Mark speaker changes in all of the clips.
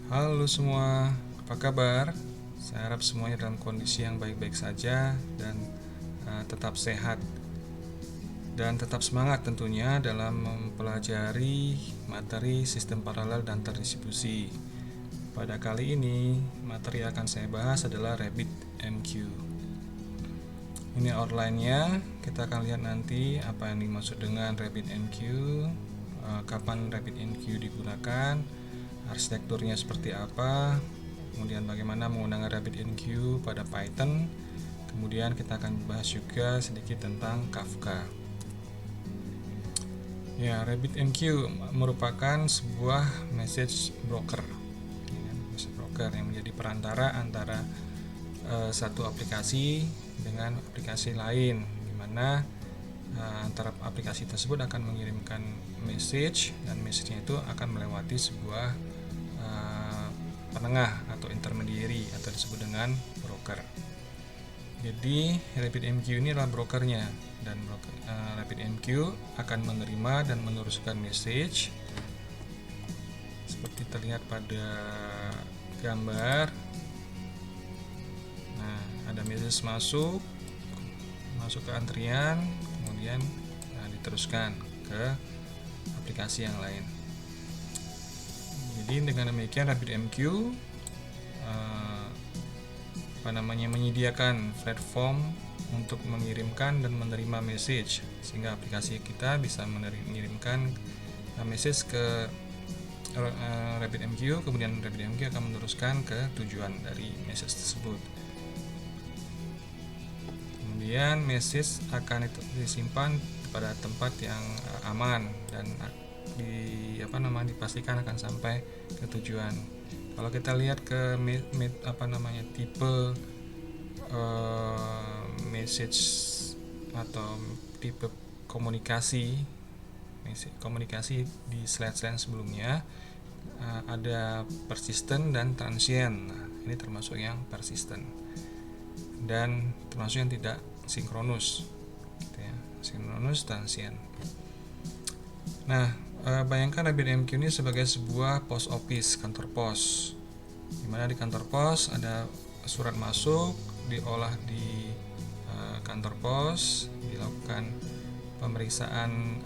Speaker 1: Halo semua, apa kabar? Saya harap semuanya dalam kondisi yang baik-baik saja dan tetap sehat dan tetap semangat tentunya dalam mempelajari materi sistem paralel dan terdistribusi. Pada kali ini, materi yang akan saya bahas adalah RabbitMQ. Ini outline-nya, kita akan lihat nanti apa yang dimaksud dengan RabbitMQ, kapan RabbitMQ digunakan, arsitekturnya seperti apa, kemudian bagaimana menggunakan RabbitMQ pada Python. Kemudian kita akan bahas juga sedikit tentang Kafka. Ya, RabbitMQ merupakan sebuah message broker, yang menjadi perantara antara satu aplikasi dengan aplikasi lain, di mana antara aplikasi tersebut akan mengirimkan message dan message-nya itu akan melewati sebuah penengah atau intermediary atau disebut dengan broker. Jadi RabbitMQ ini adalah brokernya dan RabbitMQ akan menerima dan meneruskan message seperti terlihat pada gambar. Nah, ada message masuk ke antrian, kemudian diteruskan ke aplikasi yang lain. Jadi dengan demikian RabbitMQ menyediakan platform untuk mengirimkan dan menerima message, sehingga aplikasi kita bisa mengirimkan message ke RabbitMQ, kemudian RabbitMQ akan meneruskan ke tujuan dari message tersebut. Kemudian message akan disimpan pada tempat yang aman dan dipastikan akan sampai ke tujuan. Kalau kita lihat ke tipe message atau tipe komunikasi di slide sebelumnya, ada persistent dan transient. Nah, ini termasuk yang persistent dan termasuk yang tidak sinkronus, sinkronus transient. Nah, bayangkan RabbitMQ ini sebagai sebuah post office, kantor pos, dimana di kantor pos ada surat masuk, diolah di kantor pos, dilakukan pemeriksaan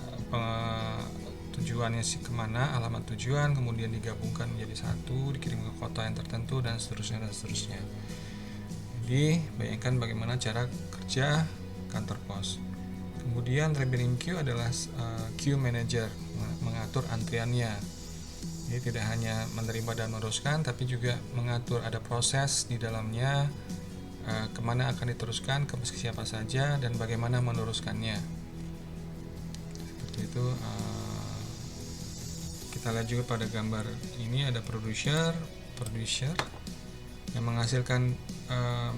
Speaker 1: tujuannya kemana, alamat tujuan, kemudian digabungkan menjadi satu, dikirim ke kota yang tertentu, dan seterusnya. Jadi bayangkan bagaimana cara kerja kantor pos. Kemudian RabbitMQ adalah queue manager, mengatur antriannya. Jadi tidak hanya menerima dan meneruskan, tapi juga mengatur, ada proses di dalamnya, kemana akan diteruskan, ke siapa saja, dan bagaimana meneruskannya. Seperti itu. Kita lihat juga pada gambar ini ada producer yang menghasilkan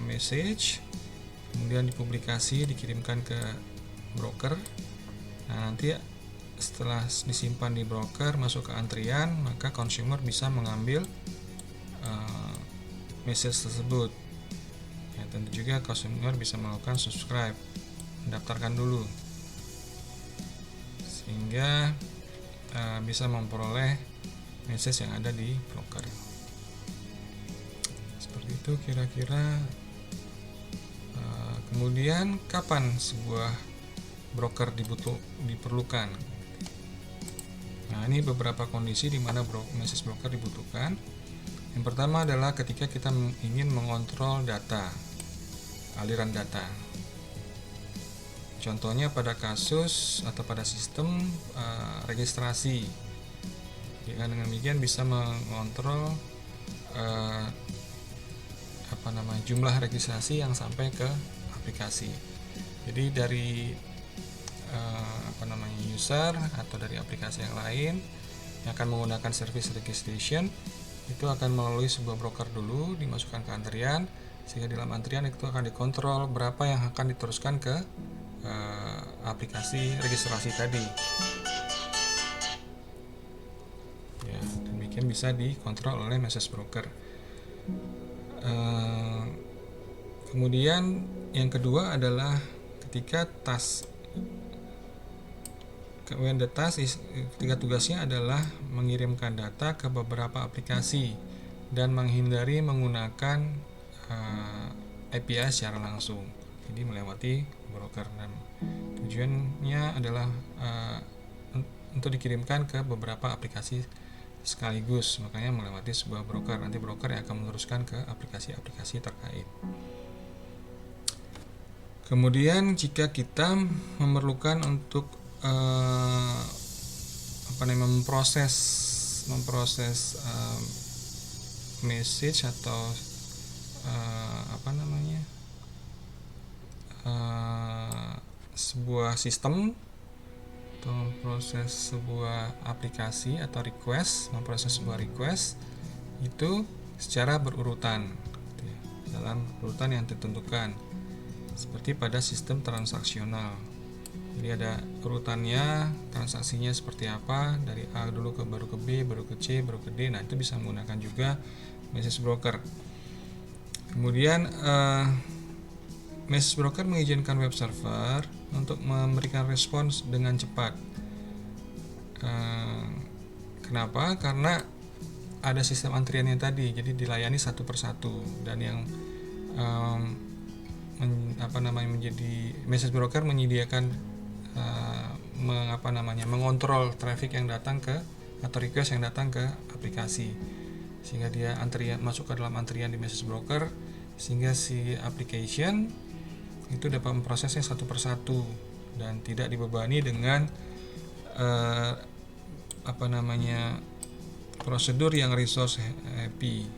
Speaker 1: message, kemudian dipublikasi, dikirimkan ke broker. Nah, nanti setelah disimpan di broker, masuk ke antrian, maka consumer bisa mengambil message tersebut. Ya, tentu juga consumer bisa melakukan subscribe, mendaftarkan dulu, sehingga bisa memperoleh message yang ada di broker. Seperti itu kira-kira. Kemudian kapan sebuah broker diperlukan? Nah, ini beberapa kondisi di mana message broker dibutuhkan. Yang pertama adalah ketika kita ingin mengontrol data, aliran data. Contohnya pada kasus atau pada sistem registrasi. Dengan demikian bisa mengontrol jumlah registrasi yang sampai ke aplikasi. Jadi dari user atau dari aplikasi yang lain yang akan menggunakan service registration, itu akan melalui sebuah broker dulu, dimasukkan ke antrian, sehingga dalam antrian itu akan dikontrol berapa yang akan diteruskan ke aplikasi registrasi tadi. Ya, demikian bisa dikontrol oleh message broker. Kemudian yang kedua adalah ketika ketika tugasnya adalah mengirimkan data ke beberapa aplikasi dan menghindari menggunakan API secara langsung, jadi melewati broker, dan tujuannya adalah untuk dikirimkan ke beberapa aplikasi sekaligus, makanya melewati sebuah broker. Nanti broker yang akan meneruskan ke aplikasi-aplikasi terkait. Kemudian jika kita memerlukan untuk memproses message atau sebuah sistem, atau memproses sebuah aplikasi atau memproses sebuah request itu secara berurutan, dalam urutan yang ditentukan, seperti pada sistem transaksional. Jadi ada urutannya, transaksinya seperti apa, dari A dulu baru ke B, baru ke C, baru ke D. Nah, itu bisa menggunakan juga message broker. Kemudian message broker mengizinkan web server untuk memberikan respons dengan cepat. Kenapa? Karena ada sistem antriannya tadi, jadi dilayani satu persatu, dan yang menjadi message broker menyediakan mengontrol traffic yang datang ke, atau request yang datang ke aplikasi, sehingga dia masuk ke dalam antrian di message broker, sehingga si application itu dapat memprosesnya satu persatu dan tidak dibebani dengan prosedur yang resource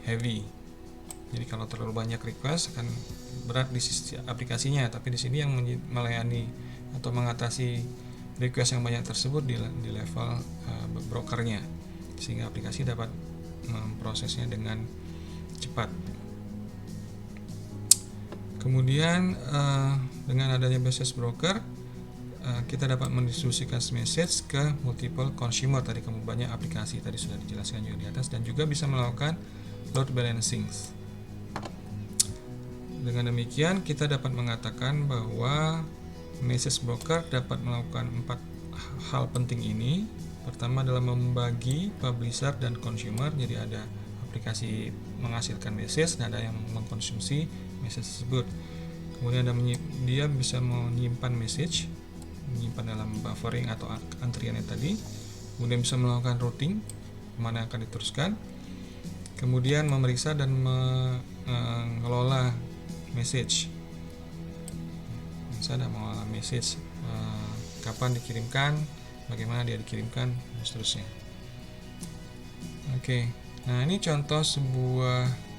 Speaker 1: heavy. Jadi kalau terlalu banyak request akan berat di sisi aplikasinya, tapi di sini yang melayani atau mengatasi request yang banyak tersebut di level brokernya, sehingga aplikasi dapat memprosesnya dengan cepat. Kemudian dengan adanya message broker, kita dapat mendistribusikan message ke multiple consumer, tadi banyak aplikasi tadi sudah dijelaskan juga di atas, dan juga bisa melakukan load balancing. Dengan demikian kita dapat mengatakan bahwa message broker dapat melakukan 4 hal penting ini. Pertama adalah membagi publisher dan consumer, jadi ada aplikasi menghasilkan message dan ada yang mengkonsumsi message tersebut. Kemudian dia bisa menyimpan message, menyimpan dalam buffering atau antriannya tadi. Kemudian bisa melakukan routing kemana akan diteruskan. Kemudian memeriksa dan mengelola message. Bisa mengelola message, kapan dikirimkan, bagaimana dia dikirimkan, dan seterusnya. Oke, nah ini contoh sebuah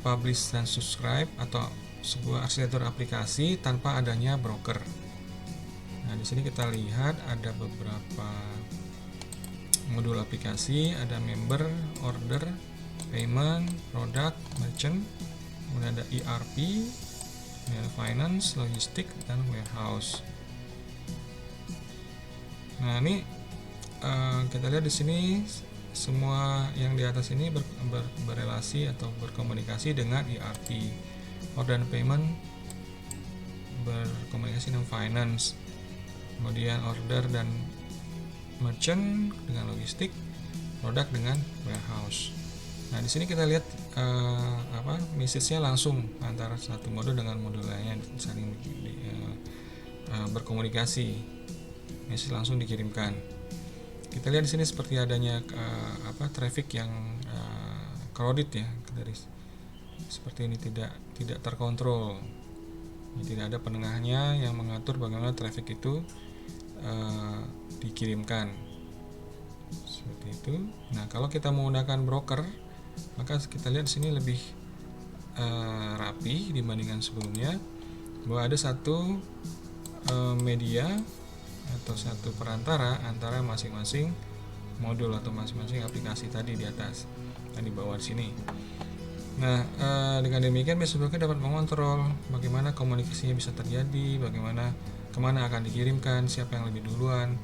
Speaker 1: publish dan subscribe atau sebuah arsitektur aplikasi tanpa adanya broker. Nah, di sini kita lihat ada beberapa modul aplikasi, ada member, order, payment, product, merchant, kemudian ada ERP, finance, logistik, dan warehouse. Nah, ini kita lihat di sini semua yang di atas ini berrelasi atau berkomunikasi dengan ERP. Order dan payment berkomunikasi dengan finance. Kemudian order dan merchant dengan logistik, produk dengan warehouse. Nah, di sini kita lihat message-nya langsung antara satu modul dengan modul lainnya saling berkomunikasi. Message langsung dikirimkan. Kita lihat di sini seperti adanya traffic yang crowded ya, dari seperti ini tidak terkontrol. Tidak ada penengahnya yang mengatur bagaimana traffic itu dikirimkan. Seperti itu. Nah, kalau kita menggunakan broker, maka kita lihat di sini lebih rapi dibandingkan sebelumnya, bahwa ada satu media atau satu perantara antara masing-masing modul atau masing-masing aplikasi tadi di atas dan di bawah sini. Nah, dengan demikian message broker dapat mengontrol bagaimana komunikasinya bisa terjadi, bagaimana kemana akan dikirimkan, siapa yang lebih duluan,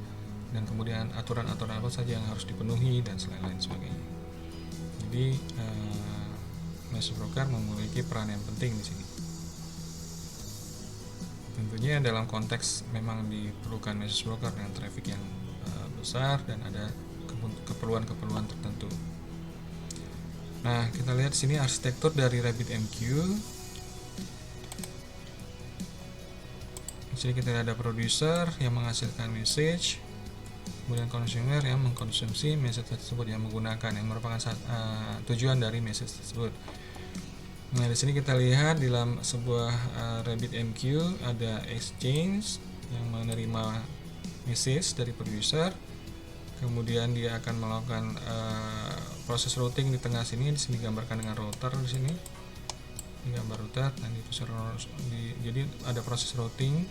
Speaker 1: dan kemudian aturan-aturan apa saja yang harus dipenuhi dan lain sebagainya. Jadi message broker memiliki peran yang penting di sini. Tentunya dalam konteks memang diperlukan message broker dengan traffic yang besar dan ada keperluan-keperluan tertentu. Nah, kita lihat sini arsitektur dari RabbitMQ. Di sini kita ada producer yang menghasilkan message, kemudian consumer yang mengkonsumsi message tersebut, yang menggunakan, yang merupakan tujuan dari message tersebut. Nah, di sini kita lihat di dalam sebuah RabbitMQ ada exchange yang menerima message dari producer, kemudian dia akan melakukan proses routing di tengah sini. Di sini digambarkan dengan router di sini, digambar router, dan jadi ada proses routing,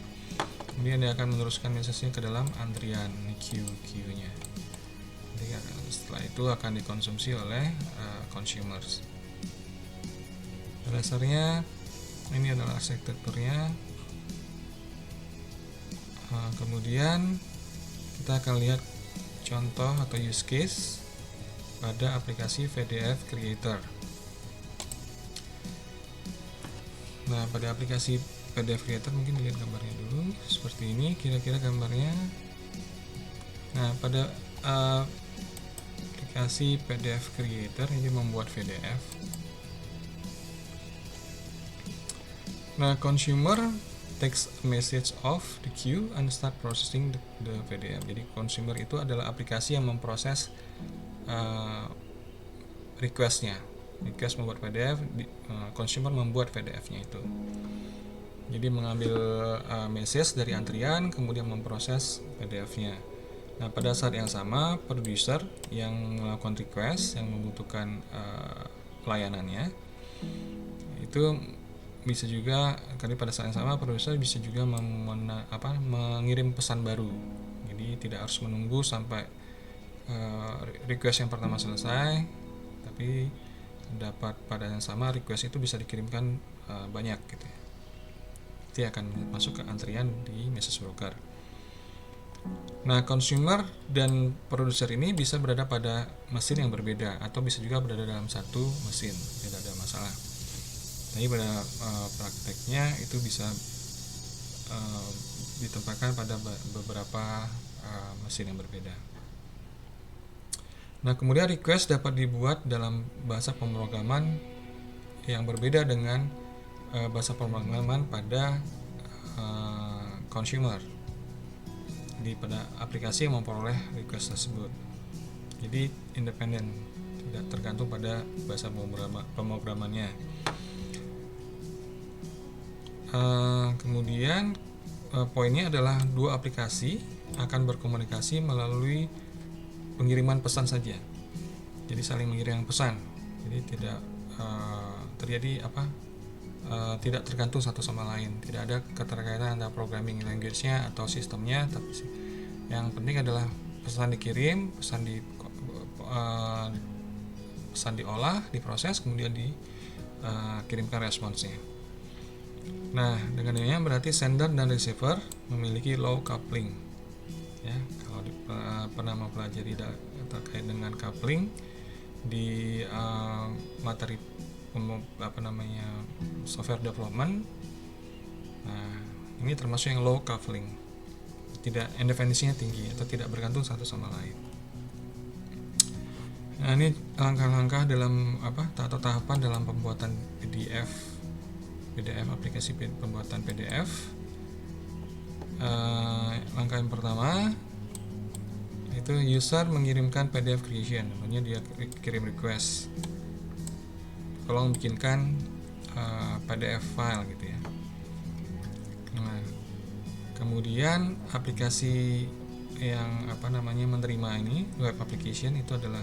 Speaker 1: kemudian dia akan meneruskan message-nya ke dalam antrian queue-nya. Setelah itu akan dikonsumsi oleh consumers. Dasarnya ini adalah arsitekturnya. Kemudian kita akan lihat contoh atau use case pada aplikasi PDF Creator. Nah, pada aplikasi PDF Creator mungkin dilihat gambarnya dulu. Seperti ini kira-kira gambarnya. Nah, pada aplikasi PDF Creator ini membuat PDF. Nah, consumer takes a message off the queue and start processing the PDF. Jadi consumer itu adalah aplikasi yang memproses request membuat PDF, consumer membuat PDF-nya itu. Jadi mengambil message dari antrian, kemudian memproses PDF-nya. Nah, pada saat yang sama, producer yang melakukan request, yang membutuhkan layanannya, itu bisa juga, karena pada saat yang sama produser bisa juga mengirim pesan baru. Jadi tidak harus menunggu sampai request yang pertama selesai, tapi dapat pada yang sama request itu bisa dikirimkan banyak gitu ya. Itu akan masuk ke antrian di message broker. Nah, consumer dan produser ini bisa berada pada mesin yang berbeda, atau bisa juga berada dalam satu mesin, tidak ada masalah. Tapi pada prakteknya itu bisa ditempatkan pada beberapa mesin yang berbeda. Nah, kemudian request dapat dibuat dalam bahasa pemrograman yang berbeda dengan bahasa pemrograman pada consumer. Jadi pada aplikasi yang memperoleh request tersebut. Jadi independen, tidak tergantung pada bahasa pemrogramannya. Kemudian poinnya adalah dua aplikasi akan berkomunikasi melalui pengiriman pesan saja. Jadi saling mengirim pesan. Jadi tidak terjadi tidak tergantung satu sama lain. Tidak ada keterkaitan antara programming language-nya atau sistemnya. Tapi yang penting adalah pesan dikirim, pesan diolah, diproses, kemudian dikirimkan responsnya. Nah, dengan ini berarti sender dan receiver memiliki low coupling. Ya, kalau pernah mempelajari terkait dengan coupling di materi software development. Nah, ini termasuk yang low coupling. Tidak, independensinya tinggi atau tidak bergantung satu sama lain. Nah, ini langkah-langkah dalam atau tahapan dalam pembuatan PDF aplikasi pembuatan PDF. Langkah yang pertama itu user mengirimkan PDF creation, namanya dia kirim request, tolong bikinkan PDF file gitu ya. Nah, kemudian aplikasi yang menerima ini, web application, itu adalah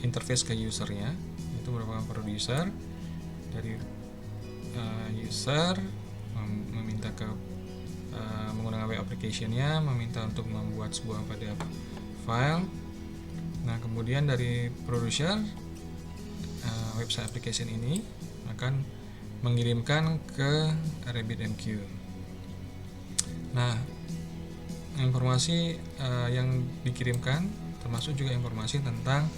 Speaker 1: interface ke usernya, itu merupakan producer. Dari user meminta ke menggunakan web application-nya, meminta untuk membuat sebuah PDF file. Nah, kemudian dari producer, website application ini akan mengirimkan ke RabbitMQ. Nah, informasi yang dikirimkan termasuk juga informasi tentang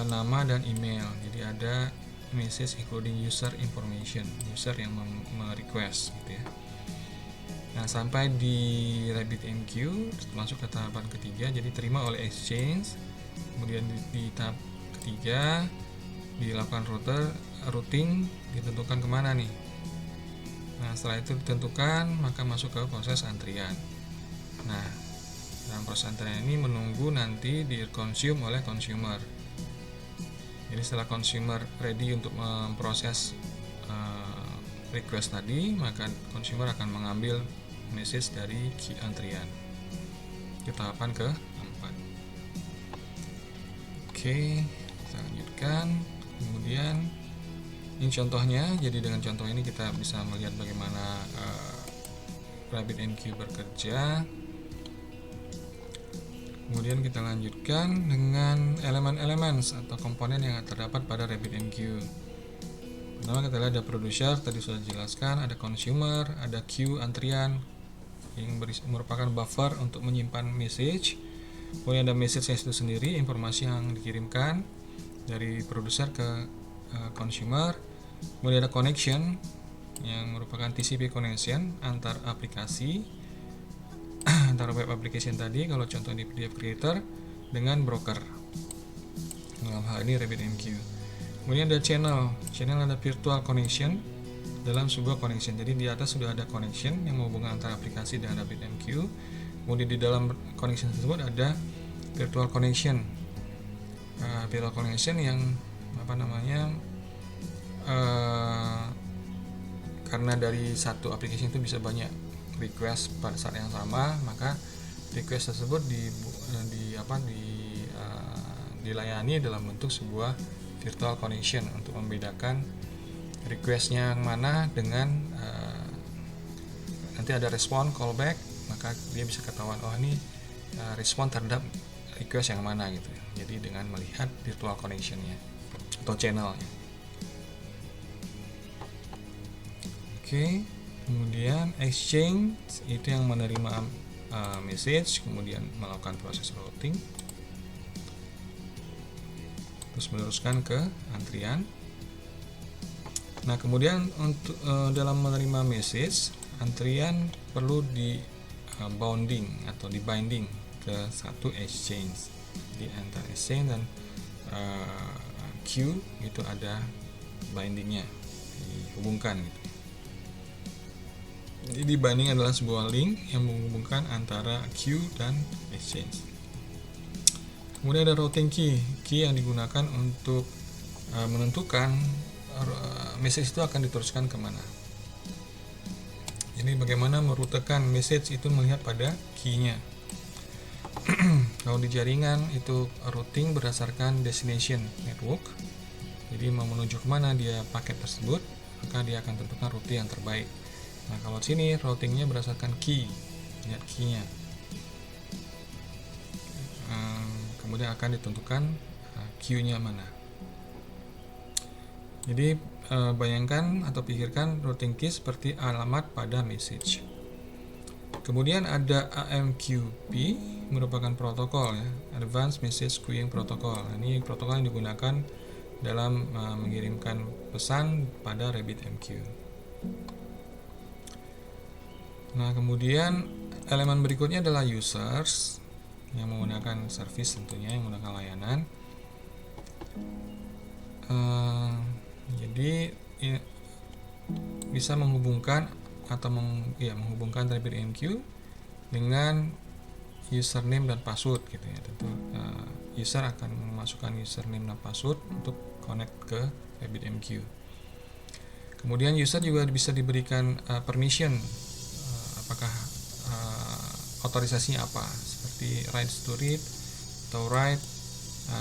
Speaker 1: nama dan email. Jadi ada message including user information, user yang merequest gitu ya. Nah, sampai di RabbitMQ masuk ke tahapan ketiga, jadi terima oleh exchange. Kemudian di tahap ketiga dilakukan routing, ditentukan kemana nih. Nah, setelah itu ditentukan, maka masuk ke proses antrian. Nah, dalam proses antrian ini menunggu nanti di-consume oleh consumer. Jadi setelah consumer ready untuk memproses request tadi, maka consumer akan mengambil message dari queue antrian. Kita tahapan keempat. Oke, kita lanjutkan. Kemudian ini contohnya. Jadi dengan contoh ini kita bisa melihat bagaimana RabbitMQ bekerja. Kemudian kita lanjutkan dengan elemen-elemen atau komponen yang terdapat pada RabbitMQ. Pertama kita lihat ada producer, tadi sudah dijelaskan, ada consumer, ada queue antrian yang merupakan buffer untuk menyimpan message. Kemudian ada message itu sendiri, informasi yang dikirimkan dari producer ke consumer. Kemudian ada connection yang merupakan TCP connection antar aplikasi, antara web application tadi kalau contoh di PDF Creator dengan broker. Dalam hal ini RabbitMQ. Kemudian ada channel ada virtual connection dalam sebuah connection. Jadi di atas sudah ada connection yang menghubungkan antara aplikasi dengan RabbitMQ. Kemudian di dalam connection tersebut ada virtual connection. Virtual connection yang karena dari satu aplikasi itu bisa banyak request pada saat yang sama, maka request tersebut dilayani dalam bentuk sebuah virtual connection untuk membedakan requestnya yang mana dengan nanti ada respon callback, maka dia bisa ketahuan ini respon terhadap request yang mana gitu. Jadi dengan melihat virtual connectionnya atau channelnya. Oke, kemudian exchange itu yang menerima message, kemudian melakukan proses routing, terus meneruskan ke antrian. Nah, kemudian untuk dalam menerima message, antrian perlu di bounding atau di binding ke satu exchange. Di antara exchange dan queue itu ada bindingnya, dihubungkan gitu. Jadi binding adalah sebuah link yang menghubungkan antara queue dan exchange. Kemudian ada routing key yang digunakan untuk menentukan message itu akan diteruskan kemana. Jadi bagaimana merutekan message itu melihat pada key-nya. Kalau di jaringan itu routing berdasarkan destination network. Jadi mau menuju kemana dia paket tersebut, maka dia akan tentukan rute yang terbaik. Nah, kalau di sini routingnya berdasarkan key, lihat key-nya. Kemudian akan ditentukan queue-nya mana. Jadi bayangkan atau pikirkan routing key seperti alamat pada message. Kemudian ada AMQP, merupakan protokol ya, Advanced Message Queuing Protocol. Ini protokol yang digunakan dalam mengirimkan pesan pada RabbitMQ. Nah, kemudian elemen berikutnya adalah users yang menggunakan service, tentunya yang menggunakan layanan. Jadi bisa menghubungkan atau menghubungkan RabbitMQ dengan username dan password gitu ya. Tentu user akan memasukkan username dan password untuk connect ke RabbitMQ. Kemudian user juga bisa diberikan permission, apakah otorisasinya apa, seperti rights to read atau write,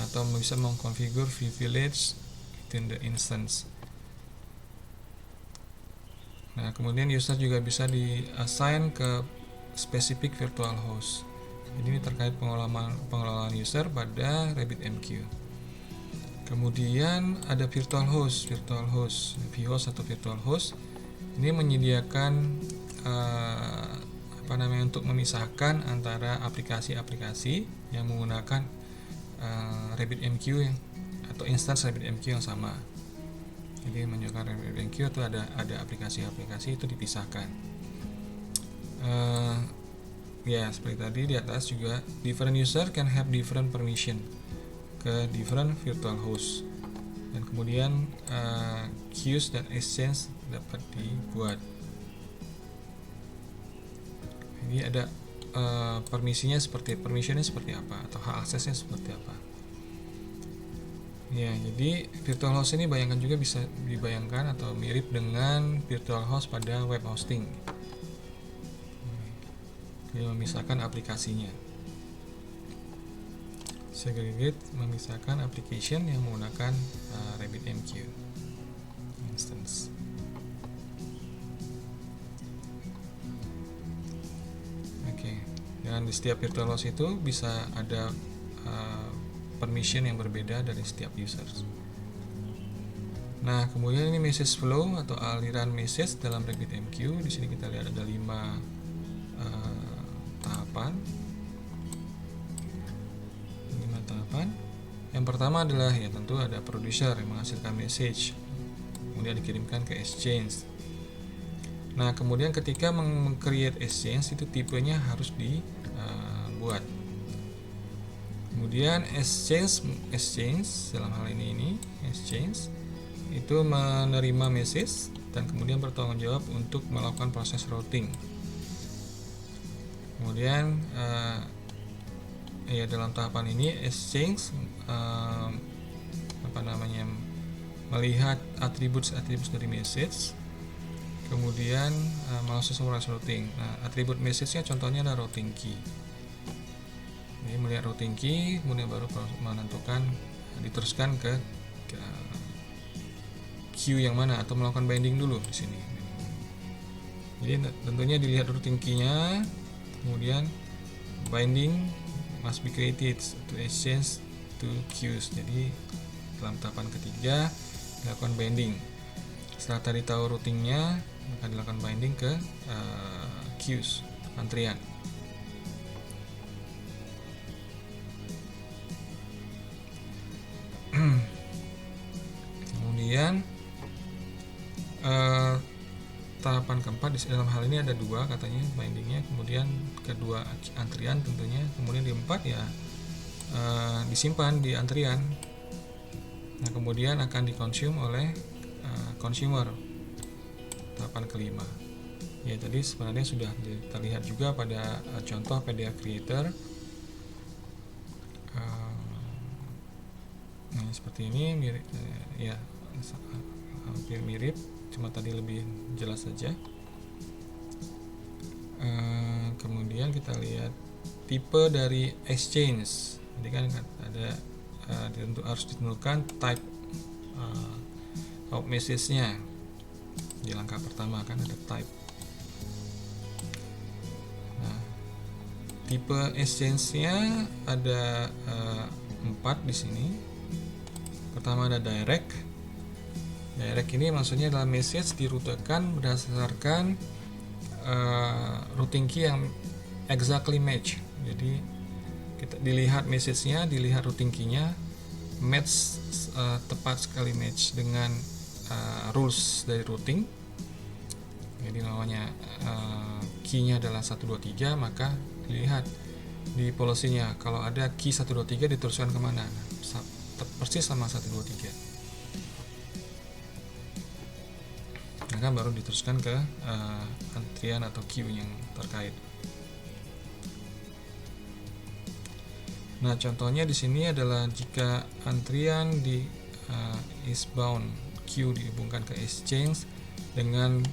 Speaker 1: atau bisa mengkonfigur privilege within the instance. Nah, kemudian user juga bisa di-assign ke specific virtual host. Jadi ini terkait pengelolaan user pada RabbitMQ. Kemudian ada virtual host, vhost atau virtual host. Ini menyediakan untuk memisahkan antara aplikasi-aplikasi yang menggunakan RabbitMQ atau instance RabbitMQ yang sama. Jadi menyediakan RabbitMQ itu ada aplikasi-aplikasi itu dipisahkan. Seperti tadi di atas juga different user can have different permission. ke different virtual host, dan kemudian queues dan exchange dapat dibuat. Ini ada permissionnya seperti apa, atau hak aksesnya seperti apa. Ya, jadi virtual host ini bayangkan juga bisa dibayangkan atau mirip dengan virtual host pada web hosting. Jadi memisahkan aplikasinya. Segregate memisahkan application yang menggunakan RabbitMQ instance. Oke, dan di setiap virtual host itu bisa ada permission yang berbeda dari setiap users. Nah, kemudian ini message flow atau aliran message dalam RabbitMQ. Di sini kita lihat ada 5 tahapan. 5 tahapan. Yang pertama adalah ya tentu ada producer yang menghasilkan message, kemudian dikirimkan ke exchange. Nah, kemudian ketika meng-create exchange itu tipenya harus dibuat. Kemudian exchange dalam hal ini exchange itu menerima message dan kemudian bertanggung jawab untuk melakukan proses routing. Kemudian ya dalam tahapan ini exchange melihat atribut dari message, kemudian melakukan proses routing. Nah, atribut message-nya contohnya ada routing key. Jadi melihat routing key, kemudian baru menentukan diteruskan ke queue yang mana, atau melakukan binding dulu di sini. Jadi tentunya dilihat routing key-nya, kemudian binding must be created to exchange to queues. Jadi dalam tahapan ketiga dilakukan binding. Setelah tadi tahu routingnya, maka dilakukan binding ke queues, antrian. Kemudian tahapan keempat di dalam hal ini ada 2 katanya bindingnya, kemudian kedua antrian tentunya, kemudian di 4 ya disimpan di antrian. Nah, kemudian akan dikonsume oleh consumer, tahapan kelima. Ya, tadi sebenarnya sudah terlihat juga pada contoh PDF Creator. Nah, seperti ini mirip, ya hampir mirip, cuma tadi lebih jelas saja. Kemudian kita lihat tipe dari exchange. Jadi kan ada harus ditentukan type of message-nya. Di langkah pertama kan ada type. Nah, tipe exchange-nya ada 4 di sini. Pertama ada direct. Direct ini maksudnya adalah message dirutekan berdasarkan routing key yang exactly match. Jadi kita dilihat message-nya, dilihat routing key-nya match, tepat sekali match dengan rules dari routing. Jadi namanya key-nya adalah 123, maka dilihat di policy-nya kalau ada key 123 diteruskan kemana. Persis sama 123, maka baru diteruskan ke antrian atau queue yang terkait. Nah, contohnya di sini adalah jika antrian di eastbound queue dihubungkan ke exchange dengan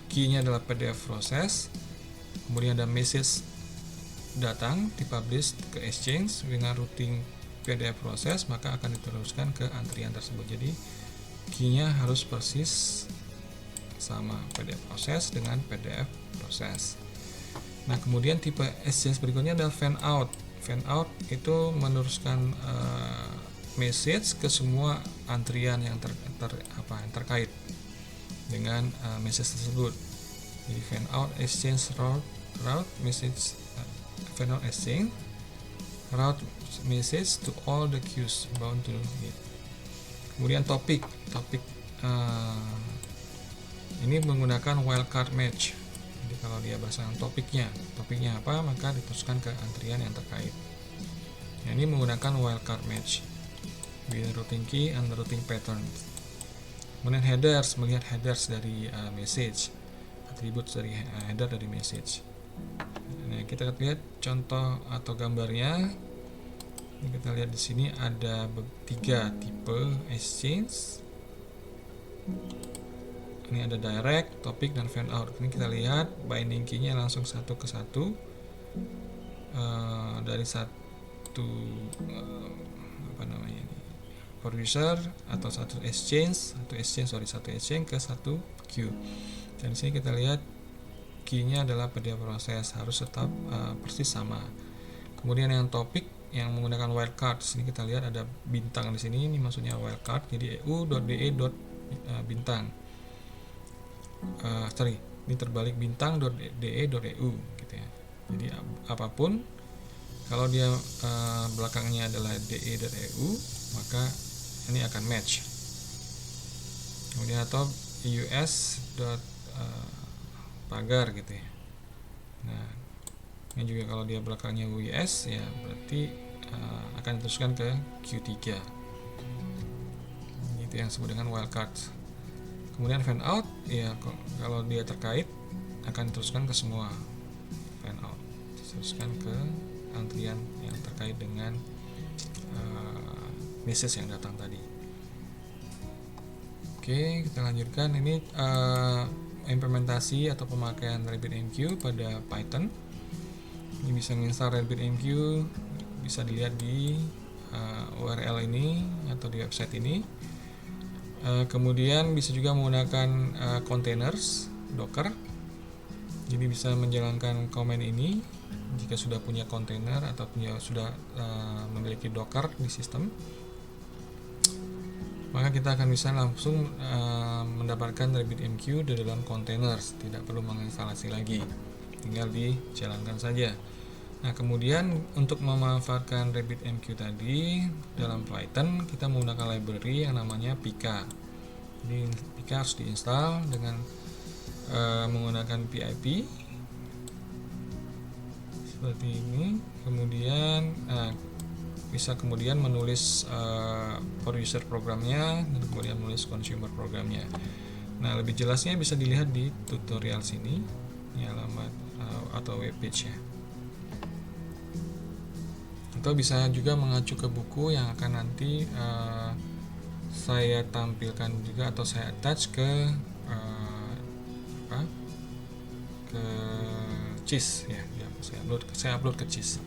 Speaker 1: key-nya adalah PDF process, kemudian ada message datang dipublish ke exchange dengan routing PDF proses, maka akan diteruskan ke antrian tersebut. Jadi key-nya harus persis sama PDF proses dengan PDF proses. Nah, kemudian tipe exchange berikutnya adalah fan out. Fan out itu meneruskan message ke semua antrian yang terkait dengan message tersebut. Jadi fan out exchange route message, fan out exchange route message to all the queues bound to it. Kemudian topik ini menggunakan wildcard match. Jadi kalau dia bahasa topiknya apa, maka diteruskan ke antrian yang terkait. Nah, ini menggunakan wildcard match with routing key and routing pattern. Kemudian headers, melihat headers dari message, atribut dari header dari message. Nah, kita lihat contoh atau gambarnya. Ini kita lihat di sini ada 3 tipe exchange. Ini ada direct, topic, dan fan out. Ini kita lihat binding key-nya langsung satu ke satu dari satu producer atau satu exchange ke satu queue. Dan di sini kita lihat key-nya adalah media proses, harus tetap persis sama. Kemudian yang topik yang menggunakan wildcard, di sini kita lihat ada bintang di sini, ini maksudnya wildcard. Jadi eu.de.bintang. Ini terbalik bintang.de.eu gitu ya. Jadi apapun kalau dia belakangnya adalah de.eu, maka ini akan match. Kemudian atau us.pagar gitu ya. Nah, ini juga kalau dia belakangnya us ya berarti akan diteruskan ke Q3. Itu yang disebut dengan wildcard. Kemudian fan out ya kalau dia terkait akan diteruskan ke semua fan out, diteruskan ke antrian yang terkait dengan message yang datang tadi. Oke, kita lanjutkan. Ini implementasi atau pemakaian RabbitMQ pada Python. Ini bisa menginstal RabbitMQ, bisa dilihat di URL ini atau di website ini. Kemudian bisa juga menggunakan containers Docker. Jadi bisa menjalankan command ini jika sudah punya container atau sudah memiliki Docker di sistem. Maka kita akan bisa langsung mendapatkan RabbitMQ di dalam containers, tidak perlu menginstalasi lagi, tinggal dijalankan saja. Nah, kemudian untuk memanfaatkan RabbitMQ tadi dalam Python, kita menggunakan library yang namanya Pika. Jadi Pika harus diinstal dengan menggunakan pip seperti ini. Kemudian bisa kemudian menulis producer programnya dan kemudian menulis consumer programnya. Nah, lebih jelasnya bisa dilihat di tutorial sini, ini alamat atau webpage ya. Atau bisa juga mengacu ke buku yang akan nanti saya tampilkan juga atau saya attach ke CIS ya, saya upload ke CIS.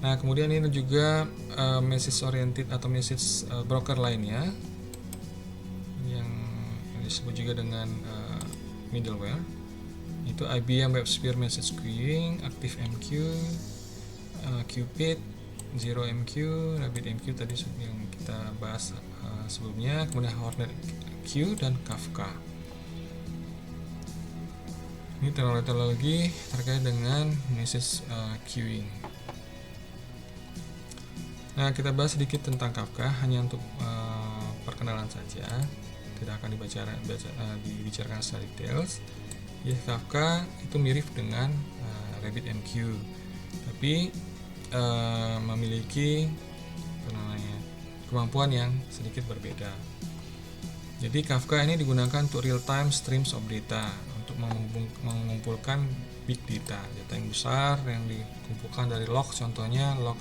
Speaker 1: Nah, kemudian ini juga message oriented atau message broker lainnya yang disebut juga dengan middleware. Itu IBM WebSphere Message Queuing, ActiveMQ, Qpid, ZeroMQ, RabbitMQ tadi yang kita bahas sebelumnya, kemudian HornetQ dan Kafka. Ini teknologi terkait dengan message queuing. Nah, kita bahas sedikit tentang Kafka hanya untuk perkenalan saja, tidak akan dibicarakan secara details. Ya, Kafka itu mirip dengan RabbitMQ, tapi memiliki kemampuan yang sedikit berbeda. Jadi Kafka ini digunakan untuk real-time streams of data, untuk mengumpulkan big data yang besar yang dikumpulkan dari log, contohnya log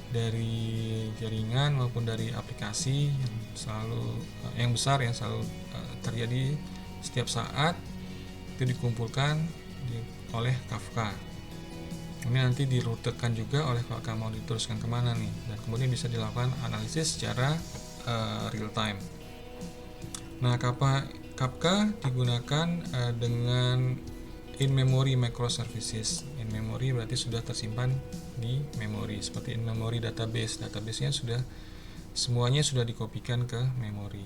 Speaker 1: dari jaringan maupun dari aplikasi yang besar yang selalu terjadi setiap saat. Itu dikumpulkan oleh Kafka. Ini nanti dirutekan juga oleh Kafka mau diteruskan kemana nih, dan kemudian bisa dilakukan analisis secara real time. Nah, Kafka digunakan dengan in-memory microservices. In-memory berarti sudah tersimpan di memori, seperti in-memory database. Database-nya semuanya sudah dikopikan ke memori.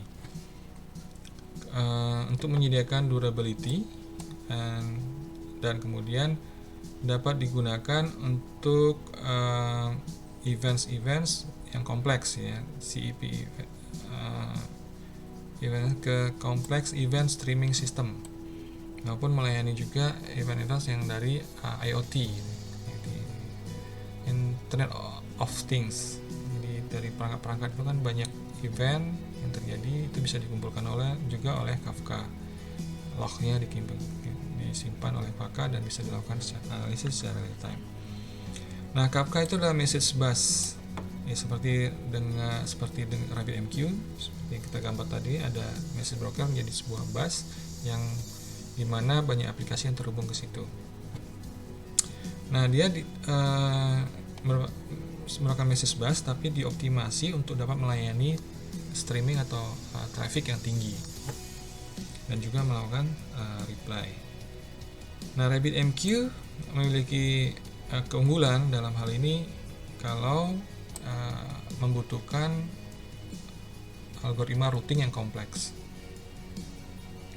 Speaker 1: Untuk menyediakan durability dan kemudian dapat digunakan untuk events yang kompleks ya, CEP event ke kompleks event streaming system, maupun melayani juga event yang dari IoT. Internet of Things. Jadi dari perangkat-perangkat itu kan banyak event yang terjadi, itu bisa dikumpulkan juga oleh Kafka. Lognya disimpan oleh Kafka dan bisa dilakukan analisis secara real time. Nah, Kafka itu adalah message bus. Ya, seperti dengan RabbitMQ, seperti yang kita gambar tadi, ada message broker menjadi sebuah bus yang dimana banyak aplikasi yang terhubung ke situ. Nah, dia merupakan message bus tapi dioptimasi untuk dapat melayani streaming atau traffic yang tinggi dan juga melakukan reply. Nah, RabbitMQ memiliki keunggulan dalam hal ini kalau membutuhkan algoritma routing yang kompleks.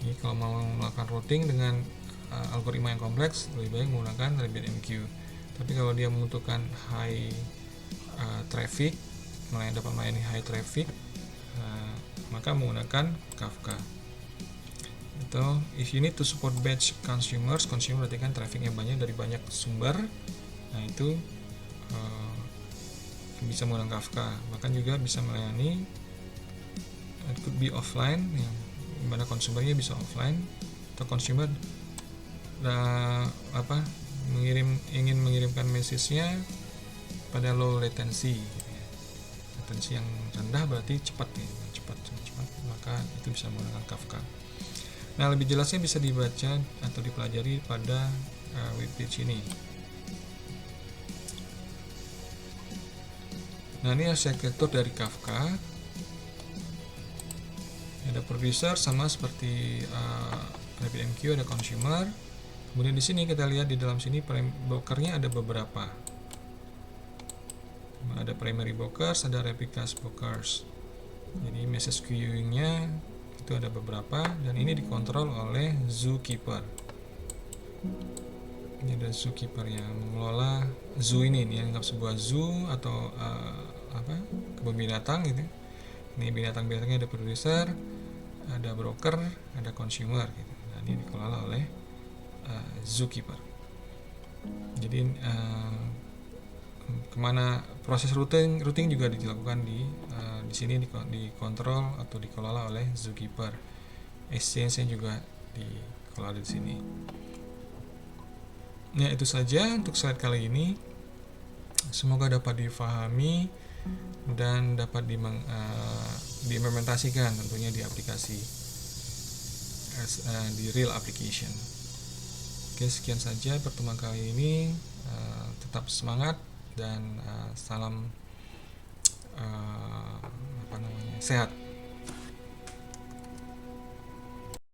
Speaker 1: Jadi kalau mau melakukan routing dengan algoritma yang kompleks, lebih baik menggunakan RabbitMQ. Tapi kalau dia membutuhkan high traffic, dapat melayani high traffic, maka menggunakan Kafka. Atau if you need to support batch consumer berarti kan trafficnya banyak dari banyak sumber. Nah, itu bisa menggunakan Kafka. Bahkan juga bisa melayani it could be offline, yang dimana konsumernya bisa offline, atau consumer ingin mengirimkan message-nya pada low latency gitu ya. Latency yang rendah berarti cepat, maka itu bisa menggunakan Kafka. Nah, lebih jelasnya bisa dibaca atau dipelajari pada webpage ini. Nah, ini arsitektur dari Kafka. Ada producer sama seperti RabbitMQ, ada consumer. Kemudian di sini kita lihat di dalam sini brokernya ada beberapa. Ada primary brokers, ada replicas brokers. Jadi message queuing-nya itu ada beberapa dan ini dikontrol oleh zookeeper. Ini ada zookeeper yang mengelola zoo ini anggap sebuah zoo atau kebun binatang gitu. Ini binatang-binatangnya ada producer, ada broker, ada consumer gitu. Nah, ini dikelola oleh zookeeper. Jadi kemana proses routing juga dilakukan di sini dikontrol atau dikelola oleh zookeeper. Exchange-nya juga dikelola di sini. Ya, itu saja untuk slide kali ini. Semoga dapat difahami dan dapat diimplementasikan tentunya di aplikasi, di real application. Oke, sekian saja pertemuan kali ini. Tetap semangat dan salam sehat.